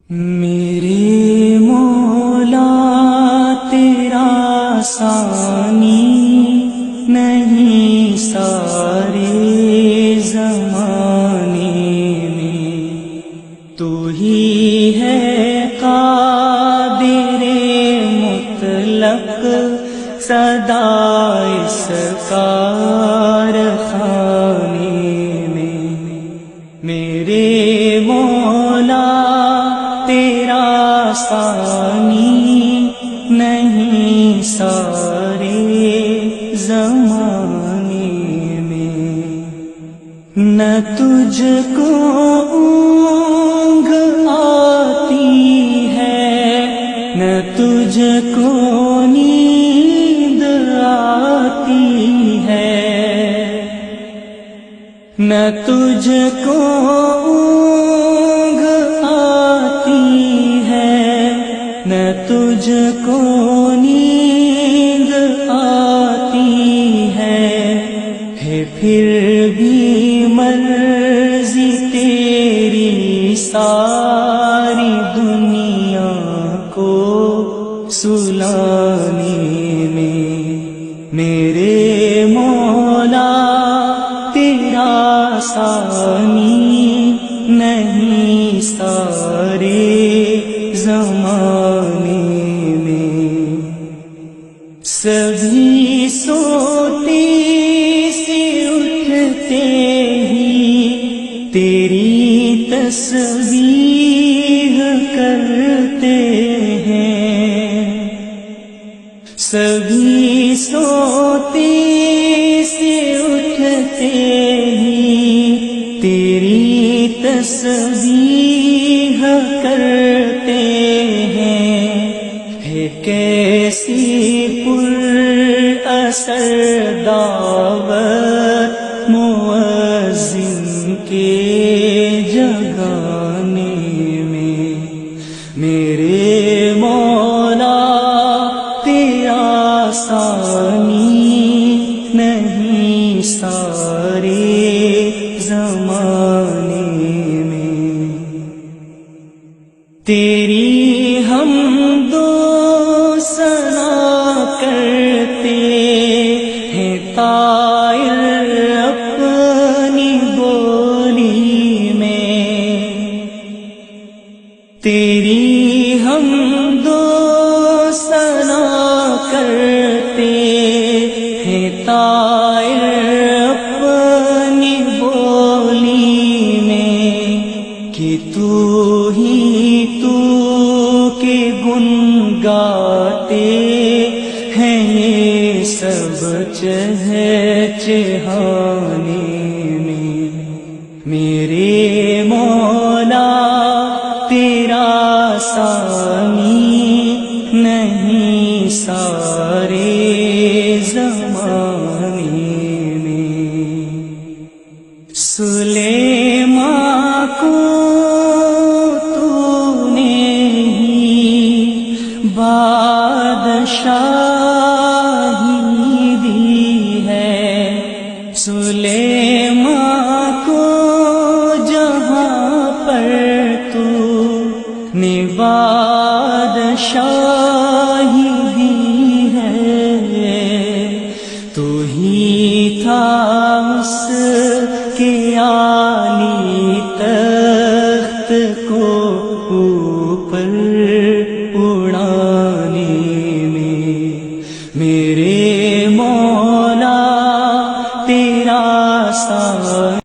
میرے مولا تیرا ثانی نہیں سارے زمانے میں، تو ہی ہے قادر مطلق سدا اس کارخانے میں۔ میرے مولا تیرا ثانی نہیں سارے زمانے میں، نہ تجھ کو اونگ آتی ہے نہ تجھ کو نیند آتی ہے، نہ تجھ کو اونگ آتی ہے نہ تجھ کو نیند آتی ہے پھر بھی مرضی تیری ساری دنیا کو سلانے میں۔ میرے مولا تیرا ثانی نہیں سارے زمانے میں۔ سبھی سوتے سے اٹھتے ہی تیری تسبیح کرتے ہیں، سبھی سوتے سے اٹھتے ہی تیری تسبیح کرتے ہیں، ہے کیسی پر اثر دعوت مؤذن کے جگانے میں۔ میرے مولا تیرا ثانی نہیں سارے زمانے میں۔ تیری حمد و ثنا کرتے ہیں طائر اپنی بولی میں، تیری حمد و ثنا کرتے ہیں طائر اپنی بولی میں، کہ تو ہی تو کے گن گاتے ہیں یہ سب چہچہانے میں۔ میرے مولا تیرا ثانی نہیں سارے زمانے میں۔ سلیمان کو تو نے ہی بادشاہی دی ہے، سلیمان کو جہاں پر تو نے بادشاہی دی ہے، تو ہی تھا اس کے عالی تخت کو اوپر اڑانے میں۔ میرے مولا تیرا ثانی